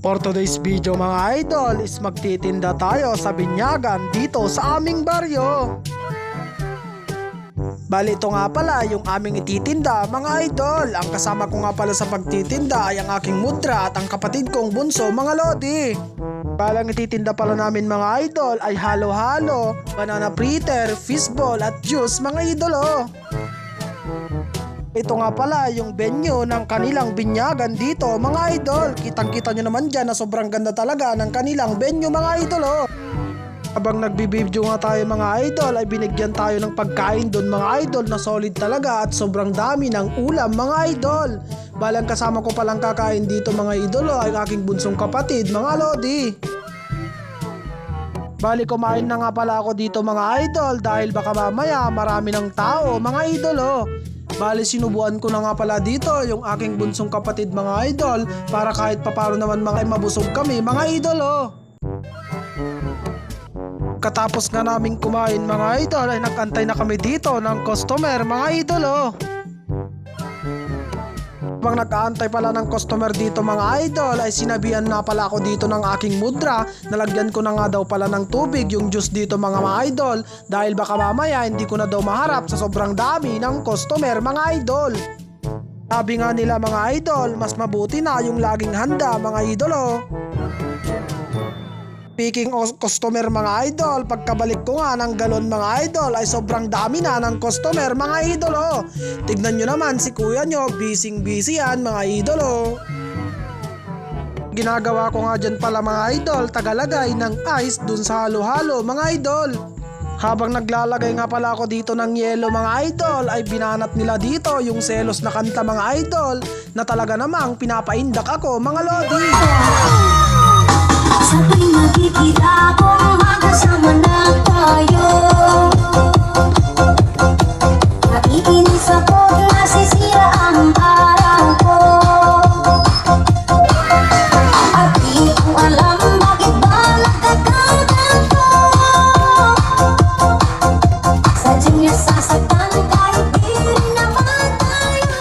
For today's video mga idol is magtitinda tayo sa binyagan dito sa aming baryo. Bali ito nga pala yung aming ititinda mga idol. Ang kasama ko nga pala sa pagtitinda ay ang aking mudra at ang kapatid kong bunso mga lodi. Balang ititinda pala namin mga idol ay halo-halo, banana fritter, fishball at juice mga idolo. Ito nga pala yung venue ng kanilang binyagan dito mga idol. Kitang-kita nyo naman dyan na sobrang ganda talaga ng kanilang venue mga idol. Habang nagbibideo nga tayo mga idol ay binigyan tayo ng pagkain doon mga idol na solid talaga at sobrang dami ng ulam mga idol. Balang kasama ko palang kakain dito mga idol ay aking bunsong kapatid mga lodi. Bali kumain na nga pala ako dito mga idol dahil baka mamaya marami ng tao mga idol. Bali sinubuan ko na nga pala dito yung aking bunsong kapatid mga idol para kahit paparo naman mga mabusog kami mga idol. Katapos nga naming kumain mga idol ay nagantay na kami dito ng customer mga idol. Habang nag-aantay pala ng customer dito mga idol ay sinabihan na pala ako dito ng aking mudra. Nalagyan ko na nga daw pala ng tubig yung juice dito mga idol dahil baka mamaya hindi ko na daw maharap sa sobrang dami ng customer mga idol. Sabi nga nila mga idol, mas mabuti na yung laging handa mga idol. Speaking of customer mga idol, pagkabalik ko nga ng galon mga idol ay sobrang dami na ng customer mga idol. Tignan nyo naman si kuya nyo, busy yan mga idol. Ginagawa ko nga dyan pala mga idol, tagalagay ng ice dun sa halo-halo mga idol. Habang naglalagay nga pala ako dito ng yelo mga idol ay binanat nila dito yung selos na kanta mga idol na talaga namang pinapaindak ako mga lodi. Sa tuwing magkikita kung magkasama na tayo, naiinis ako, nasisira ang araw ko. At di ko alam bakit ba nagkakaganto. Sadyang nasasaktan kahit di rin naman tayo.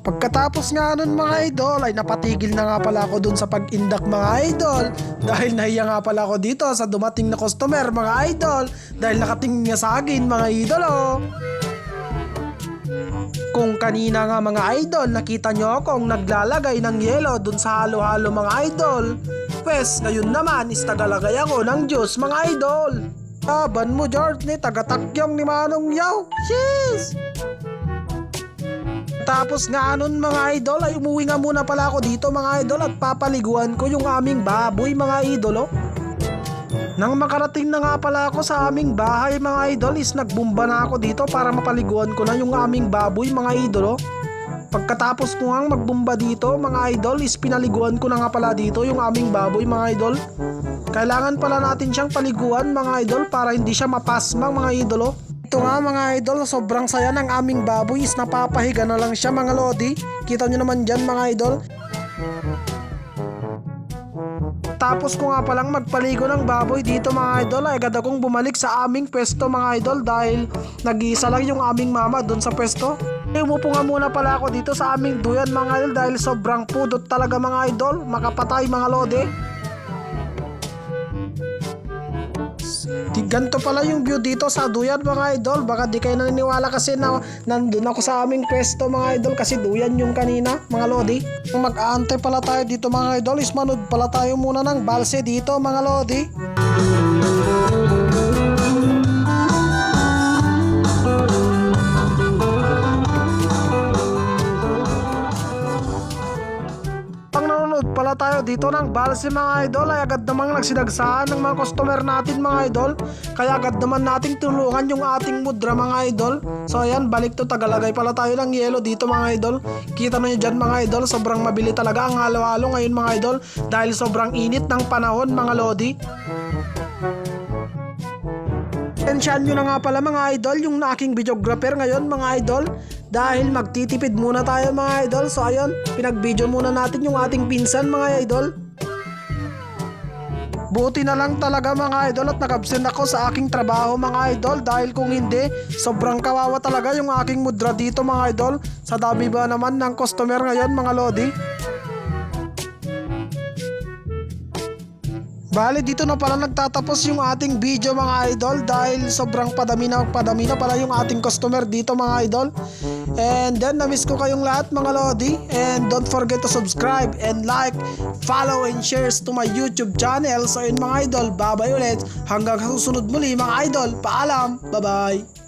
Pagkatapos nga nun mga idol ay napatigil na nga pala ako dun sa pag-indak mga idol dahil nahiya nga pala ako dito sa dumating na customer mga idol dahil nakatingin nga sa akin mga idol. Kung kanina nga mga idol nakita nyo akong naglalagay ng yelo dun sa halo-halo mga idol, pwes ngayon naman is tagalagay ako ng juice mga idol. Taban mo George ni tagatakyong ni Manong Yaw. Jeez! Tapos nga nun mga idol ay umuwi nga muna pala ako dito mga idol at papaliguan ko yung aming baboy mga idol. Nang makarating na nga pala ako sa aming bahay mga idol is nagbumba na ako dito para mapaliguan ko na yung aming baboy mga idol. Pagkatapos ko nga magbumba dito mga idol is pinaliguan ko na nga pala dito yung aming baboy mga idol. Kailangan pala natin siyang paliguan mga idol para hindi siya mapasmang mga idol. Ito nga mga idol, sobrang saya ng aming baboy is napapahiga na lang siya mga lodi. Kita nyo naman dyan mga idol. Tapos ko nga palang magpaligo ng baboy dito mga idol ay agad akong bumalik sa aming pwesto mga idol dahil nag-iisa lang yung aming mama doon sa pwesto. Umupo nga muna pala ako dito sa aming duyan mga idol dahil sobrang pudot talaga mga idol, makapatay mga lodi. Ganito pala yung view dito sa duyan mga idol. Baka di kayo naniniwala kasi na nandun ako sa aming pwesto mga idol kasi duyan yung kanina mga lodi. Kung mag-aantay pala tayo dito mga idol is manood pala tayo muna ng balse dito mga lodi. Pala tayo dito ng balse mga idol ay agad namang nagsinagsahan ng mga customer natin mga idol, kaya agad naman nating tulungan yung ating mudra mga idol. So ayan, balik to, tagalagay pala tayo ng yelo dito mga idol. Kita nyo dyan mga idol, sobrang mabili talaga ang halo-halo ngayon mga idol dahil sobrang init ng panahon mga lodi. Tensyan nyo na nga pala mga idol yung aking videographer ngayon mga idol dahil magtitipid muna tayo mga idol. So ayun, pinag-video muna natin yung ating pinsan mga idol. Buti na lang talaga mga idol at nag-absent ako sa aking trabaho mga idol dahil kung hindi, sobrang kawawa talaga yung aking mudra dito mga idol. Sa dami ba naman ng customer ngayon mga lodi. Bale, dito na pala nagtatapos yung ating video mga idol dahil sobrang padami na pala yung ating customer dito mga idol. And then, namiss ko kayong lahat mga lodi. And don't forget to subscribe and like, follow and shares to my YouTube channel. So yun mga idol, bye-bye ulit. Hanggang sa susunod muli mga idol. Paalam. Bye-bye.